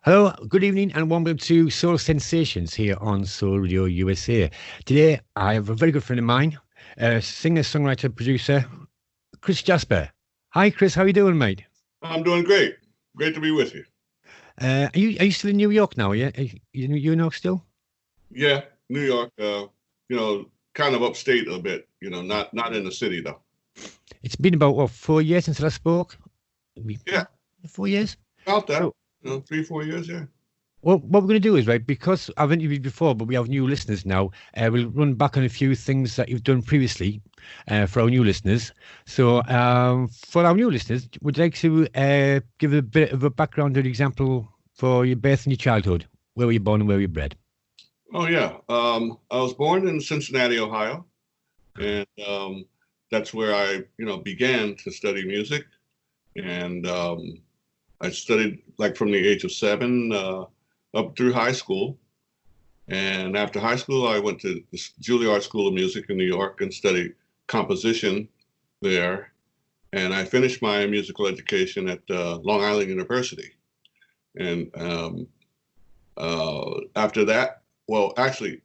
Hello, good evening, and welcome to Soul Sensations here on Soul Radio USA. Today, I have a very good friend of mine, singer, songwriter, producer, Chris Jasper. Hi, Chris. How you doing, mate? I'm doing great. Great to be with you. Are you still in New York now? Yeah, you in New York still? Yeah, New York. Kind of upstate a bit. Not in the city though. It's been about 4 years since I last spoke. Yeah, 4 years. about that. So, 3-4 years. Yeah. well, what we're going to do is, right, because I've interviewed before, but we have new listeners now, we'll run back on a few things that you've done previously for our new listeners. So, for our new listeners, would you like to give a bit of a background or example for your birth and your childhood? Where were you born and where were you bred? Oh yeah. I was born in Cincinnati, Ohio, and that's where I began to study music, and I studied like from the age of 7 up through high school. And after high school, I went to the Juilliard School of Music in New York and studied composition there. And I finished my musical education at Long Island University. And after that, well, actually,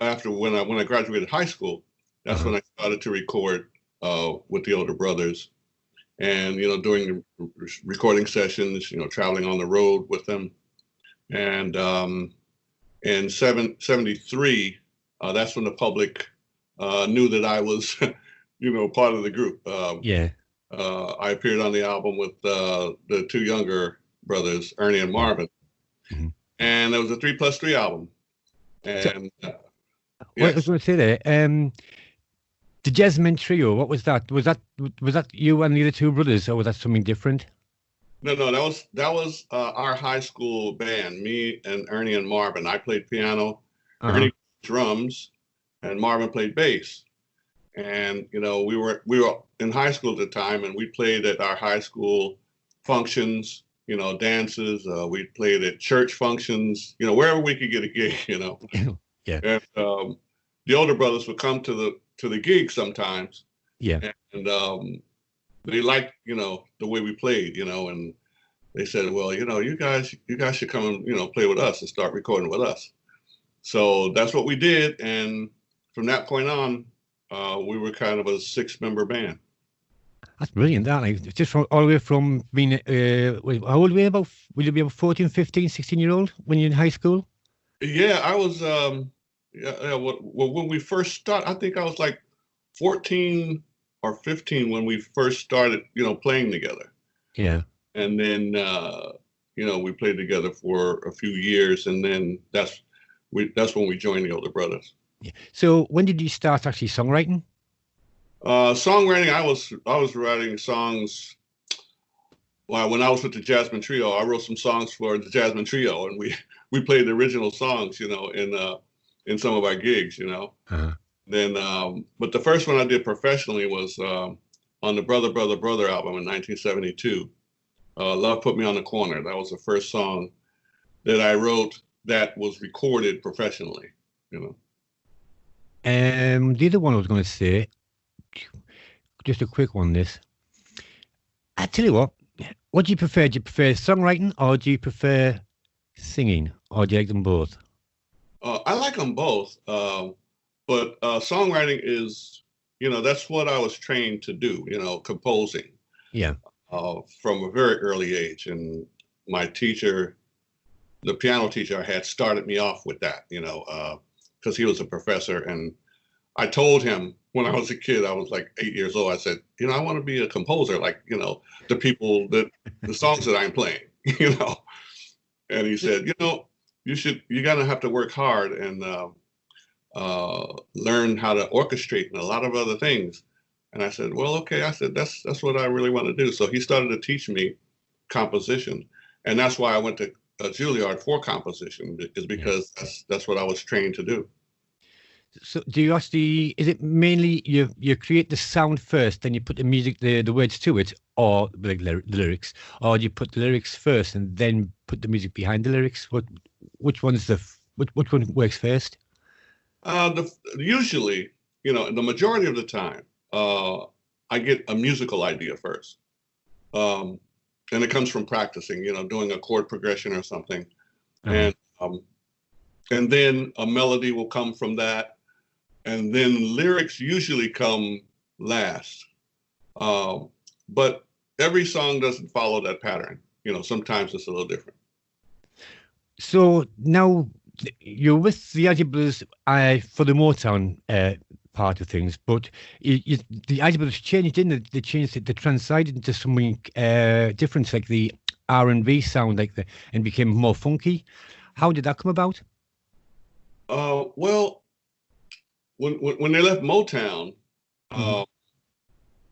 after when I graduated high school, that's when I started to record with the older brothers, and doing recording sessions, traveling on the road with them, and in 73, that's when the public knew that I was, part of the group. Yeah. I appeared on the album with the two younger brothers, Ernie and Marvin, Mhm. and it was a 3+3 album. So, And what I was yes, going to say there, the Jasmine Trio, what was that? Was that you and the other two brothers, or was that something different? no, that was our high school band, me and Ernie and Marvin. I played piano, Uh-huh. Ernie played drums, and Marvin played bass. And we were in high school at the time, and we played at our high school functions, dances. We played at church functions, wherever we could get a gig, Yeah. And the older brothers would come to the gig sometimes, Yeah. and they liked the way we played, and they said, well, you guys should come and play with us and start recording with us. So that's what we did, and from that point on, we were kind of a 6-member band. That's brilliant, that. Like, just from all the way from being, how old were you? Will you be about 14, 15, 16-year old when you're in high school? Yeah, I was. Yeah. Well, when we first started, I think I was like 14 or 15 when we first started, playing together. Yeah. And then, we played together for a few years, and then that's when we joined the older brothers. Yeah. So when did you start actually songwriting? Songwriting, I was writing songs. Well, when I was with the Jasmine Trio, I wrote some songs for the Jasmine Trio, and we played the original songs, in some of our gigs. Uh-huh. Then, but the first one I did professionally was on the Brother Brother Brother album in 1972. Love Put Me on the Corner. That was the first song that I wrote that was recorded professionally. The other one I was going to say, just a quick one. This, I tell you what do you prefer? Do you prefer songwriting or do you prefer singing, or do you like them both? I like them both, but songwriting is, that's what I was trained to do. Composing Yeah. from a very early age, and my teacher, the piano teacher I had, started me off with that. Because he was a professor, and I told him when I was a kid, I was like 8 years old. I said, I want to be a composer, like the songs that I'm playing, And he said, you're gonna have to work hard and learn how to orchestrate and a lot of other things. And I said, well, okay. I said, that's what I really want to do. So he started to teach me composition, and that's why I went to Juilliard for composition, is Yeah. because that's what I was trained to do. So do you actually, is it mainly you create the sound first, then you put the music, the words to it, or like the lyrics, or do you put the lyrics first and then put the music behind the lyrics? Which one's which one works first? Usually, the majority of the time, I get a musical idea first. Um, and it comes from practicing, doing a chord progression or something. Uh-huh. And then a melody will come from that, and then lyrics usually come last. But every song doesn't follow that pattern. Sometimes it's a little different. So now you're with the Isley Brothers for the Motown part of things, but the Isley Brothers changed, didn't they? They changed it, they transited into something different, like the R&B sound, and became more funky. How did that come about? Well, when they left Motown,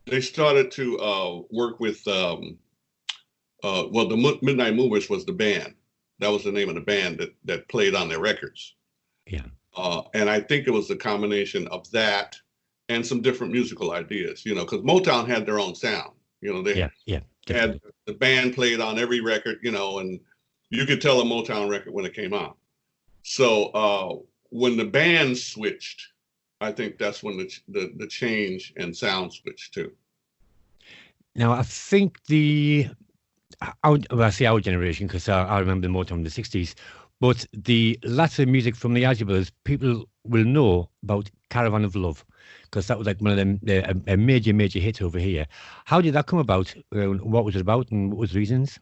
they started to work with, the Midnight Movers was the band. That was the name of the band that played on their records. Yeah. And I think it was a combination of that and some different musical ideas, because Motown had their own sound. They had the band played on every record, and you could tell a Motown record when it came out. So when the band switched, I think that's when the change and sound switched too. Now, I think I say our generation, because I remember the Motown in the 60s, but the latter music from the Isley Brothers, people will know about Caravan of Love, because that was like one of them, a major hit over here. How did that come about? What was it about, and what was the reasons?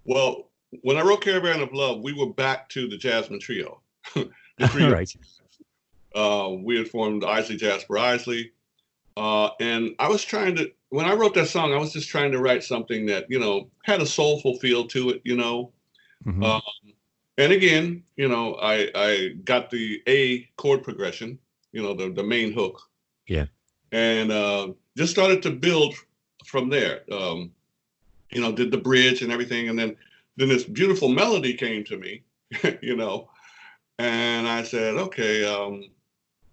Well, when I wrote Caravan of Love, we were back to the Jasmine Trio. The trio. Right. We had formed Isley, Jasper, Isley. And I was when I wrote that song, I was just trying to write something that, had a soulful feel to it, Mm-hmm. And again, I got the A chord progression, the main hook. Yeah. And just started to build from there. Did the bridge and everything. And then this beautiful melody came to me, and I said, okay,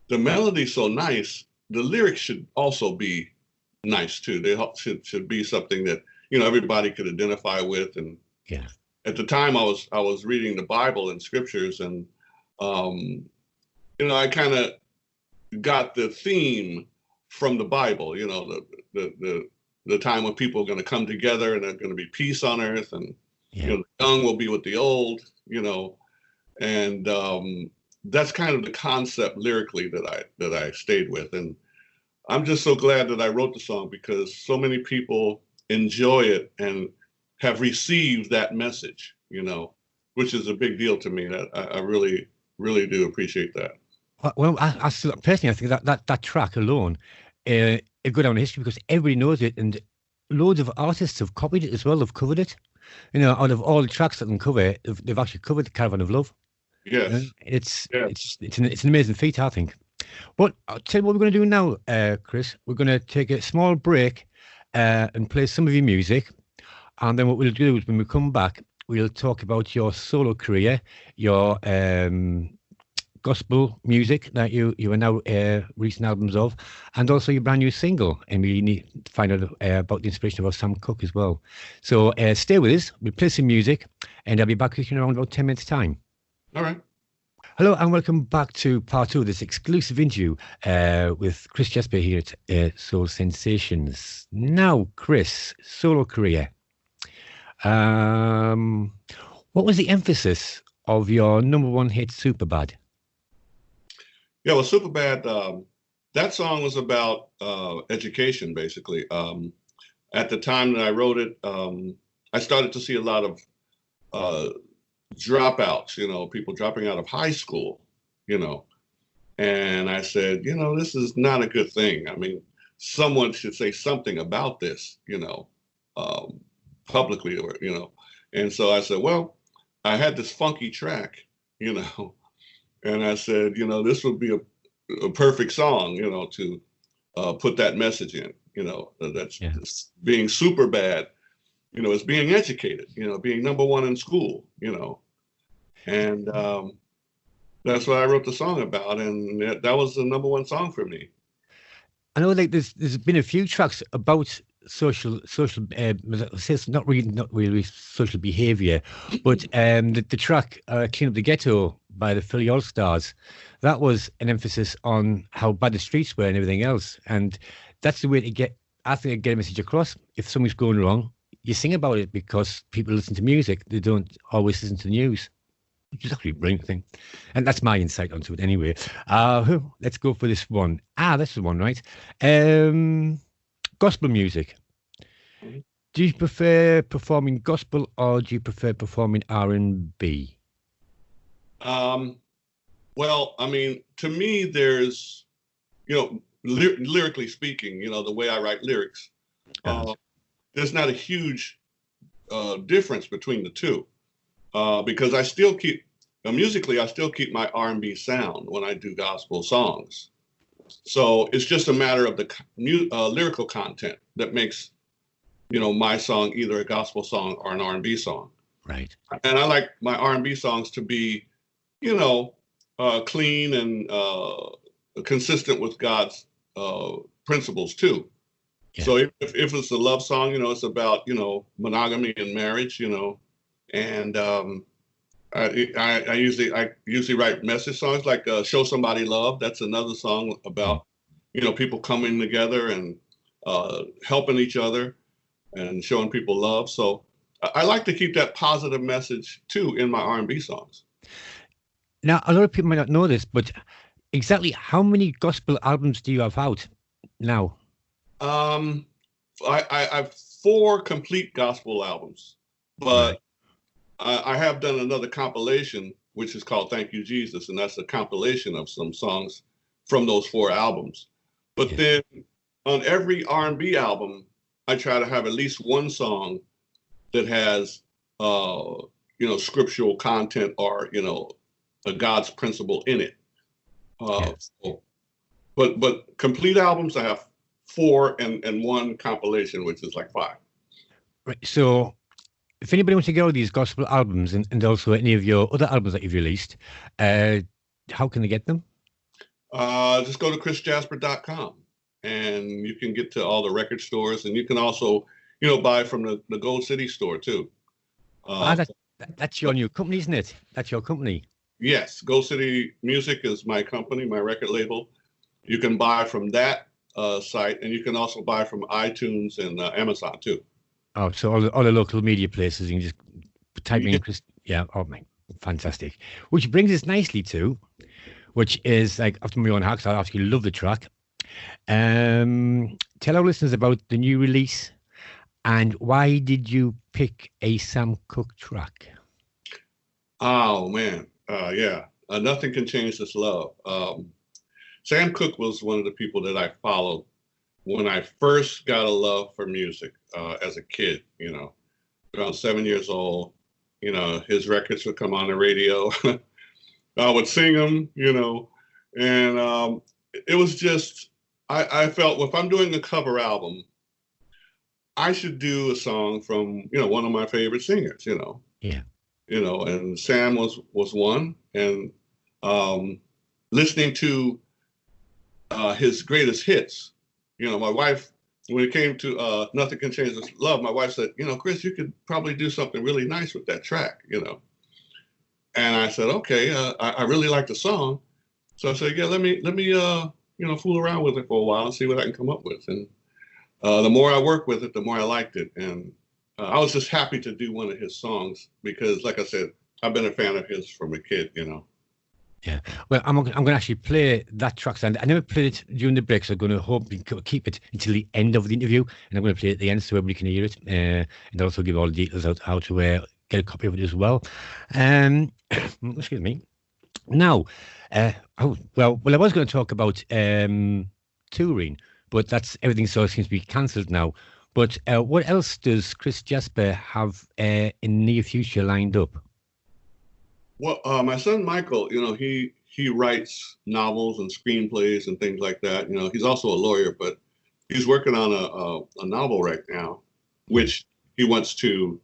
the melody's so nice. The lyrics should also be nice too. They should be something that everybody could identify with. And yeah, at the time I was reading the Bible and scriptures, and I kind of got the theme from the Bible. The time when people are going to come together and there's going to be peace on earth, and the young will be with the old. And that's kind of the concept lyrically that I stayed with. And I'm just so glad that I wrote the song, because so many people enjoy it and have received that message, which is a big deal to me. That I really, really do appreciate that. Well, I personally, I think that track alone, it go down in history, because everybody knows it, and loads of artists have copied it as well. They've covered it. Out of all the tracks that can cover, they've actually covered the Caravan of Love. Yes. It's an amazing feat, I think. But I'll tell you what we're going to do now, Chris. We're going to take a small break and play some of your music. And then what we'll do is, when we come back, we'll talk about your solo career, your gospel music that you are now recent albums of, and also your brand new single. And we need to find out about the inspiration of Sam Cooke as well. So stay with us. We'll play some music, and I'll be back in around about 10 minutes' time. All right. Hello and welcome back to part 2 of this exclusive interview with Chris Jasper here at Soul Sensations. Now, Chris, solo career. What was the emphasis of your #1 hit, Superbad? Yeah, well, Superbad, that song was about education, basically. At the time that I wrote it, I started to see a lot of dropouts, people dropping out of high school, and I said, this is not a good thing. I mean, someone should say something about this, publicly, or, and so I said, well, I had this funky track, and I said, this would be a perfect song, to put that message in, that's being super bad. Is being educated, being #1 in school, and that's what I wrote the song about, and that was the #1 song for me. I know, like there's been a few tracks about social, not really social behaviour, but the track "Clean Up the Ghetto" by the Philly All Stars, that was an emphasis on how bad the streets were and everything else, and that's the way to get a message across. If something's going wrong, you sing about it because people listen to music. They don't always listen to the news, which is actually a brilliant thing. And that's my insight onto it anyway. Let's go for this one. This is the one, right? Gospel music. Do you prefer performing gospel or do you prefer performing R&B? Well, I mean, to me, there's, lyrically speaking, the way I write lyrics, there's not a huge difference between the two, because I still keep, musically, I still keep my R&B sound when I do gospel songs. So it's just a matter of the lyrical content that makes, my song either a gospel song or an R&B song. Right. And I like my R&B songs to be, clean and consistent with God's principles too. Yeah. So if it's a love song, it's about, monogamy and marriage, and I usually write message songs like Show Somebody Love. That's another song about, people coming together and helping each other and showing people love. So I like to keep that positive message too in my R&B songs. Now, a lot of people might not know this, but exactly how many gospel albums do you have out now? I have 4 complete gospel albums, but I have done another compilation, which is called Thank You, Jesus. And that's a compilation of some songs from those 4 albums. But then on every R&B album, I try to have at least one song that has, scriptural content or, a God's principle in it. But complete albums, I have 4 and one compilation, which is like 5. Right. So if anybody wants to get all these gospel albums and also any of your other albums that you've released, how can they get them? Just go to chrisjasper.com and you can get to all the record stores, and you can also, buy from the Gold City store too. That's your new company, isn't it? That's your company. Yes, Gold City Music is my company, my record label. You can buy from that site, and you can also buy from iTunes and Amazon too. Oh, so all the local media places, you can just type in Chris. Yeah, oh man, fantastic. Which brings us nicely to, which is like after my own heart, I absolutely love the track. Tell our listeners about the new release and why did you pick a Sam Cooke track? Oh man, Nothing Can Change This Love. Sam Cooke was one of the people that I followed when I first got a love for music as a kid, around 7 years old. His records would come on the radio. I would sing them, and it was just, I felt if I'm doing a cover album, I should do a song from, one of my favorite singers, Yeah. And Sam was one, and listening to his greatest hits, my wife, when it came to Nothing Can Change This Love, my wife said, Chris, you could probably do something really nice with that track, And I said, okay, I really like the song. So I said, yeah, let me fool around with it for a while and see what I can come up with. And the more I worked with it, the more I liked it. And I was just happy to do one of his songs because, like I said, I've been a fan of his from a kid, Yeah. Well, I'm going to actually play that track. And I never played it during the break, so I'm going to hope keep it until the end of the interview. And I'm going to play it at the end so everybody can hear it. And also give all the details out how to get a copy of it as well. Excuse me. Now, I was going to talk about touring, but that's everything sort of seems to be cancelled now. But what else does Chris Jasper have in the near future lined up? Well, my son Michael, he writes novels and screenplays and things like that. He's also a lawyer, but he's working on a novel right now, which he wants to,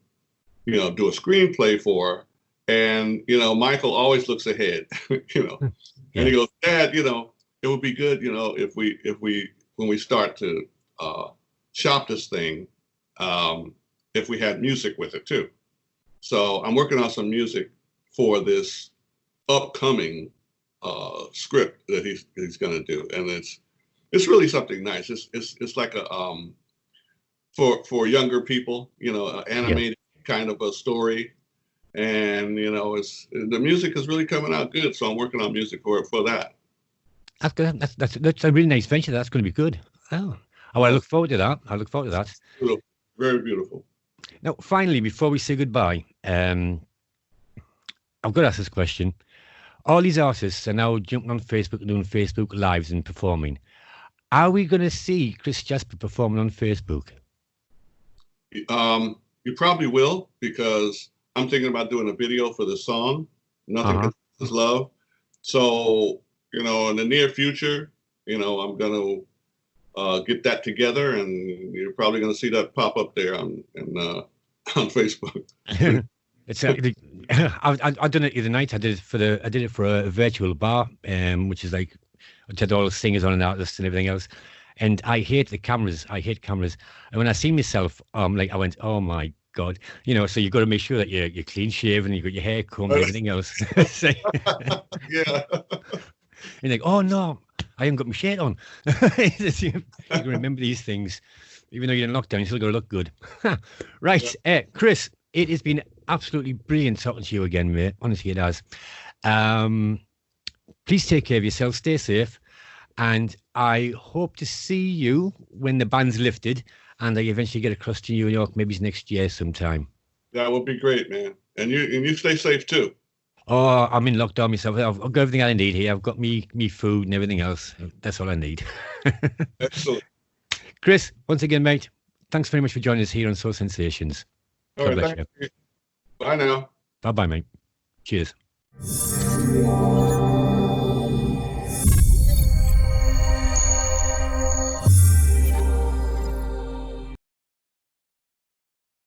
do a screenplay for. And, Michael always looks ahead, and he goes, Dad, it would be good, if when we start to shop this thing, if we had music with it too. So I'm working on some music for this upcoming script that he's going to do, and it's really something nice. It's like a for younger people, Yeah. animated kind of a story. And it's the music is really coming out good, so I'm working on music for that. That's good. That's a really nice venture. That's going to be good. Oh, I look forward to that. I look forward to that. Beautiful. Very beautiful. Now, finally, before we say goodbye, I've got to ask this question. All these artists are now jumping on Facebook and doing Facebook Lives and performing. Are we going to see Chris Jasper performing on Facebook? You probably will, because I'm thinking about doing a video for the song, Nothing Can Is Love. So, in the near future, I'm going to get that together, and you're probably going to see that pop up there on Facebook. It's I've done it the other night. I did it for a virtual bar, which had all the singers on and artists and everything else. And I hate the cameras. I hate cameras. And when I see myself, I went, oh my God, so you've got to make sure that you're clean shaven, you've got your hair combed and everything else. So, yeah. You're like, oh no, I haven't got my shirt on. You can remember these things. Even though you're in lockdown, you still got to look good. Right. Yeah. Chris, it has been absolutely brilliant talking to you again, mate. Honestly, it has. Please take care of yourself. Stay safe. And I hope to see you when the ban's lifted and I eventually get across to New York, maybe next year sometime. That would be great, man. And you stay safe too. Oh, I'm in lockdown myself. I've got everything I need here. I've got me food and everything else. That's all I need. Excellent. Chris, once again, mate, thanks very much for joining us here on Soul Sensations. All right, thank you. Bye now. Bye-bye, mate. Cheers.